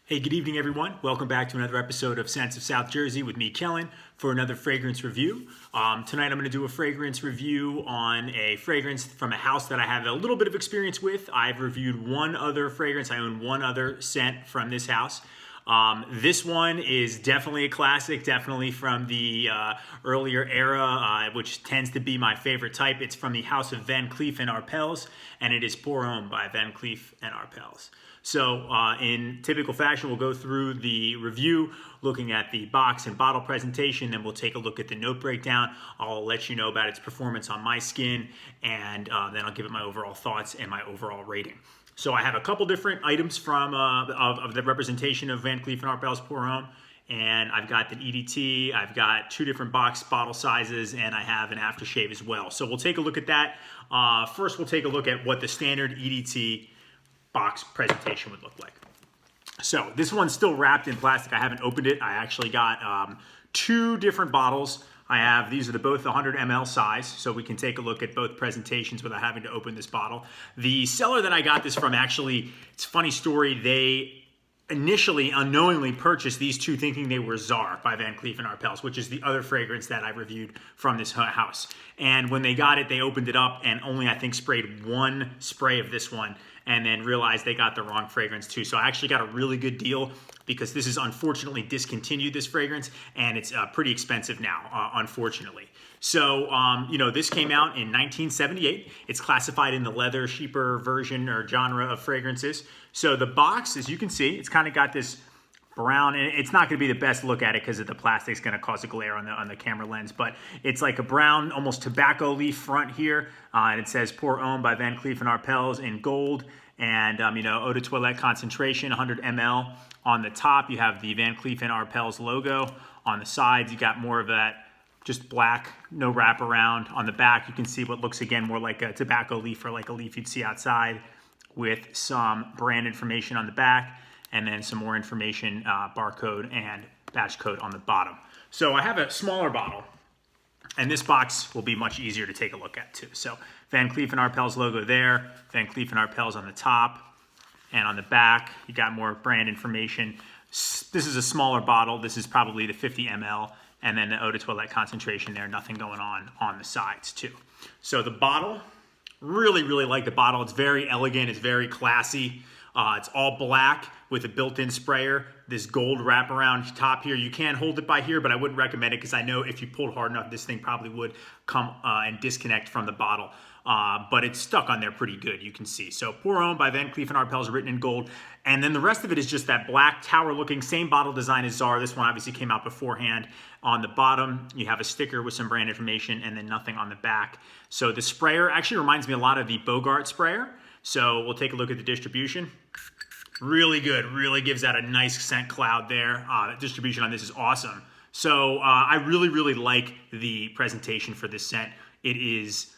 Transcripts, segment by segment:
Hey, good evening, everyone. Welcome back to another episode of Scents of South Jersey with me, Kellen, for another fragrance review. Tonight, I'm going to do a fragrance review on a fragrance from a house that I have a little bit of experience with. I've reviewed one other fragrance. I own one other scent from this house. This one is definitely a classic, definitely from the earlier era, which tends to be my favorite type. It's from the house of Cleef Arpels, and it is Pour Homme by Cleef Arpels. So in typical fashion, we'll go through the review, looking at the box and bottle presentation, then we'll take a look at the note breakdown. I'll let you know about its performance on my skin, and then I'll give it my overall thoughts and my overall rating. So I have a couple different items from of the representation of Cleef Arpels Pour Homme, and I've got the EDT, I've got two different box bottle sizes, and I have an aftershave as well. So we'll take a look at that. First, we'll take a look at what the standard EDT box presentation would look like. So this one's still wrapped in plastic. I haven't opened it. I actually got two different bottles. These are both 100 ml size, so we can take a look at both presentations without having to open this bottle. The seller that I got this from, actually, it's a funny story. They initially unknowingly purchased these two thinking they were Czar by Cleef Arpels, which is the other fragrance that I reviewed from this house. And when they got it, they opened it up and only, I think, sprayed one spray of this one, and then realized they got the wrong fragrance too. So I actually got a really good deal because this is unfortunately discontinued, this fragrance, and it's pretty expensive now, unfortunately. So, this came out in 1978. It's classified in the leather, cheaper version or genre of fragrances. So the box, as you can see, it's kind of got this brown, and it's not going to be the best look at it because the plastic's going to cause a glare on the camera lens, but it's like a brown, almost tobacco leaf front here, and it says Pour Homme by Cleef Arpels in gold, and eau de toilette concentration, 100 ml. On the top, you have the Cleef Arpels logo. On the sides, you got more of that just black, no wraparound. On the back, you can see what looks, again, more like a tobacco leaf or like a leaf you'd see outside, with some brand information on the back, and then some more information, barcode and batch code on the bottom. So I have a smaller bottle, and this box will be much easier to take a look at too. So Cleef Arpels logo there, Cleef Arpels on the top, and on the back, you got more brand information. This is a smaller bottle. This is probably the 50 ml, and then the eau de toilette concentration there, nothing going on the sides too. So the bottle, really, really like the bottle. It's very elegant, it's very classy. It's all black with a built-in sprayer. This gold wraparound top here. You can hold it by here, but I wouldn't recommend it because I know if you pulled hard enough, this thing probably would come and disconnect from the bottle. But it's stuck on there pretty good, you can see. So Pour Homme by Cleef Arpels, written in gold. And then the rest of it is just that black tower-looking, same bottle design as Czar. This one obviously came out beforehand. On the bottom, you have a sticker with some brand information and then nothing on the back. So the sprayer actually reminds me a lot of the Bogart sprayer. So we'll take a look at the distribution. Really good, really gives out a nice scent cloud there. The distribution on this is awesome. So I really, really like the presentation for this scent. It is,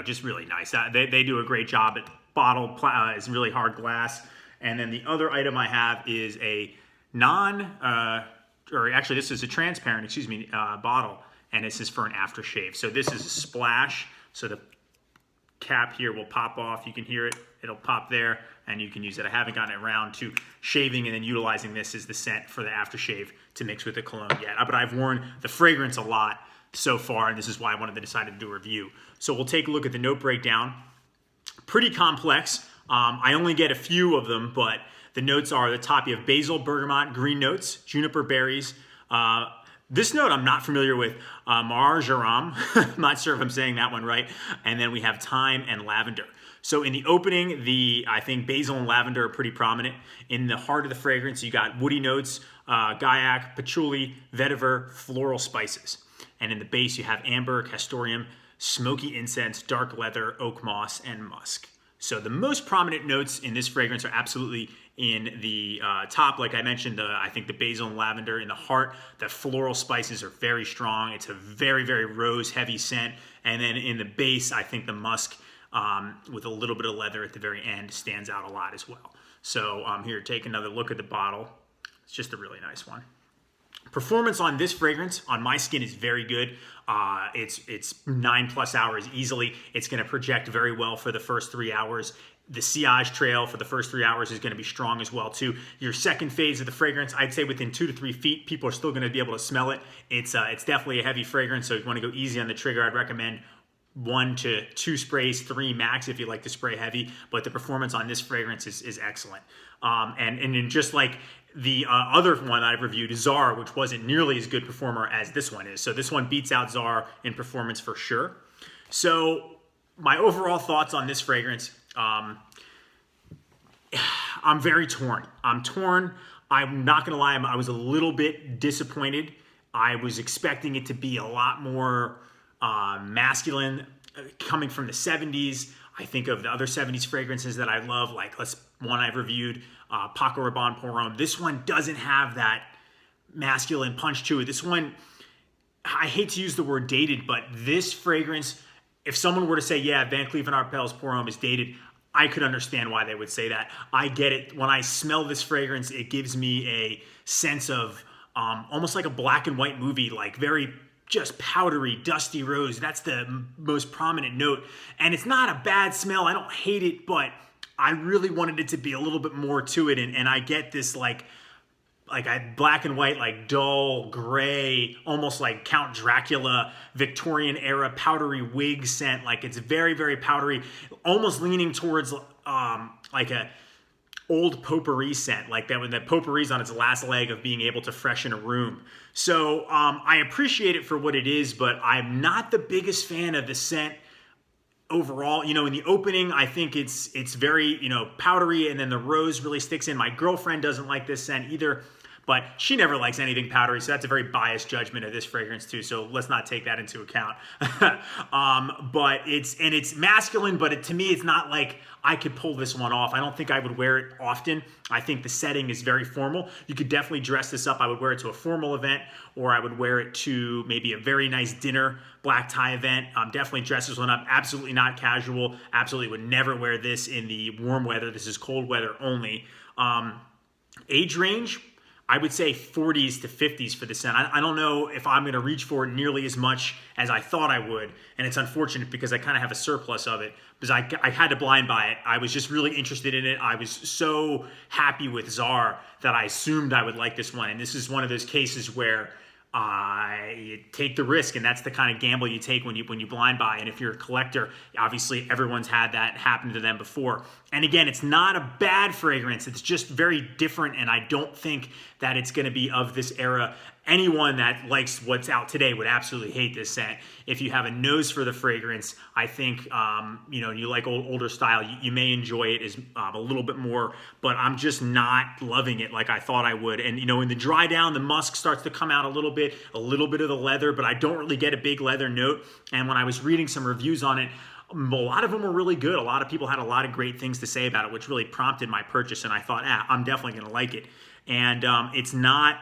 just really nice. They do a great job. Bottle is really hard glass. And then the other item I have is a this is a transparent, bottle. And this is for an aftershave. So this is a splash. So the cap here will pop off. You can hear it. It'll pop there, and you can use it. I haven't gotten around to shaving and then utilizing this as the scent for the aftershave to mix with the cologne yet. But I've worn the fragrance a lot so far, and this is why I wanted to decide to do a review. So we'll take a look at the note breakdown. Pretty complex. I only get a few of them, but the notes are: the top, you have basil, bergamot, green notes, juniper berries. This note I'm not familiar with, marjoram. I'm not sure if I'm saying that one right. And then we have thyme and lavender. So in the opening, I think basil and lavender are pretty prominent. In the heart of the fragrance, you got woody notes, gaiac, patchouli, vetiver, floral spices. And in the base, you have amber, castoreum, smoky incense, dark leather, oak moss, and musk. So the most prominent notes in this fragrance are absolutely in the top, like I mentioned, I think the basil and lavender. In the heart, the floral spices are very strong. It's a very, very rose-heavy scent. And then in the base, I think the musk with a little bit of leather at the very end stands out a lot as well. So here, take another look at the bottle. It's just a really nice one. Performance on this fragrance on my skin is very good. It's 9+ hours easily. It's going to project very well for the first 3 hours. The sillage trail for the first 3 hours is going to be strong as well too. Your second phase of the fragrance, I'd say within 2 to 3 feet, people are still going to be able to smell it. It's definitely a heavy fragrance, so if you want to go easy on the trigger, I'd recommend 1 to 2 sprays, 3 max if you like to spray heavy. But the performance on this fragrance is excellent. And just like the other one I've reviewed, Czar, which wasn't nearly as good performer as this one is. So this one beats out Czar in performance for sure. So my overall thoughts on this fragrance, I'm very torn. I'm torn. I'm not going to lie. I was a little bit disappointed. I was expecting it to be a lot more masculine, coming from the 70s. I think of the other 70s fragrances that I love, like one I've reviewed, Paco Rabanne Pour Homme. This one doesn't have that masculine punch to it. This one, I hate to use the word dated, but this fragrance, if someone were to say, yeah, Van Cleef & Arpels Pour Homme is dated, I could understand why they would say that. I get it. When I smell this fragrance, it gives me a sense of almost like a black and white movie, like very just powdery, dusty rose. That's the most prominent note. And it's not a bad smell. I don't hate it, but I really wanted it to be a little bit more to it. And I get this like a black and white, like dull gray, almost like Count Dracula, Victorian era powdery wig scent. Like it's very, very powdery, almost leaning towards like a old potpourri scent, like that when the potpourri's on its last leg of being able to freshen a room. So I appreciate it for what it is, but I'm not the biggest fan of the scent overall. In the opening, I think it's very, powdery, and then the rose really sticks in. My girlfriend doesn't like this scent either, but she never likes anything powdery, so that's a very biased judgment of this fragrance too, so let's not take that into account. But it's masculine, but to me, it's not like I could pull this one off. I don't think I would wear it often. I think the setting is very formal. You could definitely dress this up. I would wear it to a formal event, or I would wear it to maybe a very nice dinner, black tie event. Definitely dress this one up. Absolutely not casual. Absolutely would never wear this in the warm weather. This is cold weather only. Age range, I would say 40s to 50s for the scent. I don't know if I'm going to reach for it nearly as much as I thought I would, and it's unfortunate because I kind of have a surplus of it because I had to blind buy it. I was just really interested in it. I was so happy with Czar that I assumed I would like this one, and this is one of those cases where you take the risk, and that's the kind of gamble you take when you blind buy. And if you're a collector, obviously everyone's had that happen to them before. And again, it's not a bad fragrance. It's just very different, and I don't think that it's going to be of this era. Anyone that likes what's out today would absolutely hate this scent. If you have a nose for the fragrance, I think, you like older style, you may enjoy it as a little bit more, but I'm just not loving it like I thought I would. And, in the dry down, the musk starts to come out a little bit of the leather, but I don't really get a big leather note. And when I was reading some reviews on it, a lot of them were really good. A lot of people had a lot of great things to say about it, which really prompted my purchase. And I thought, I'm definitely going to like it. And it's not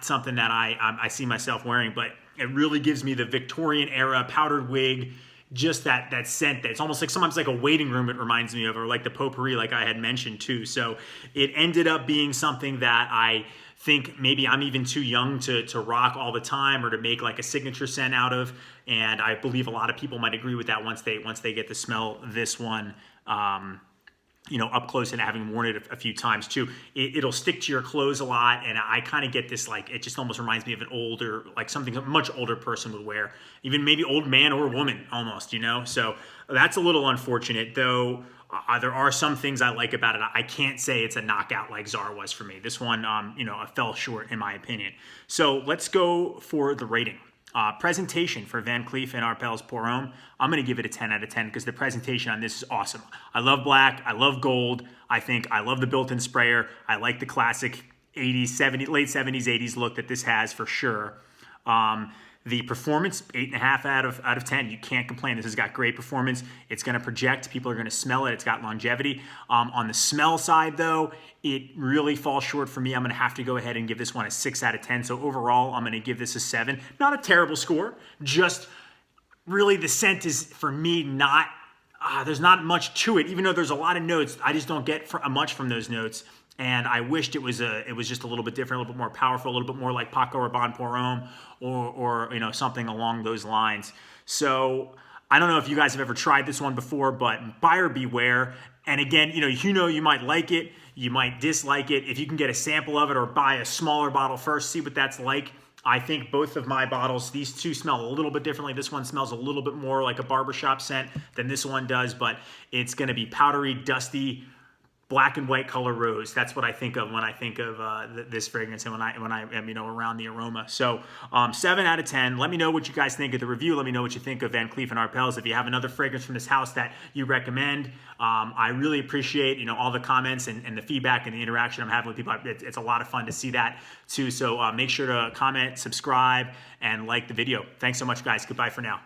something that I see myself wearing, but it really gives me the Victorian era powdered wig, just that scent. That it's almost like sometimes like a waiting room. It reminds me of, or like the potpourri, like I had mentioned too. So it ended up being something that I think maybe I'm even too young to rock all the time or to make like a signature scent out of. And I believe a lot of people might agree with that once they get to smell this one. Up close and having worn it a few times too. It'll stick to your clothes a lot, and I kind of get this, like, it just almost reminds me of an older, like something a much older person would wear, even maybe old man or woman almost, so that's a little unfortunate, though. There are some things I like about it. I can't say it's a knockout like Czar was for me. This one, fell short in my opinion. So let's go for the rating. Presentation for Van Cleef & Arpels Pour Homme, I'm going to give it a 10 out of 10 because the presentation on this is awesome. I love black. I love gold. I love the built-in sprayer. I like the classic 80s, 70s, late 70s, 80s look that this has for sure. The performance, 8.5 out of 10. You can't complain. This has got great performance. It's going to project. People are going to smell it. It's got longevity. On the smell side, though, it really falls short for me. I'm going to have to go ahead and give this one a 6 out of 10. So overall, I'm going to give this a 7. Not a terrible score. Just really the scent is, for me, not... there's not much to it. Even though there's a lot of notes, I just don't get much from those notes. And I wished it was just a little bit different, a little bit more powerful, a little bit more like Paco Rabanne Pour Homme or something along those lines. So I don't know if you guys have ever tried this one before, but buyer beware. And again, you might like it, you might dislike it. If you can get a sample of it or buy a smaller bottle first, see what that's like. I think both of my bottles, these two smell a little bit differently. This one smells a little bit more like a barbershop scent than this one does, but it's going to be powdery, dusty, black and white color rose. That's what I think of when I think of this fragrance and when I am around the aroma. So 7 out of 10. Let me know what you guys think of the review. Let me know what you think of Van Cleef & Arpels. If you have another fragrance from this house that you recommend, I really appreciate all the comments and the feedback and the interaction I'm having with people. It's a lot of fun to see that too. So make sure to comment, subscribe, and like the video. Thanks so much, guys. Goodbye for now.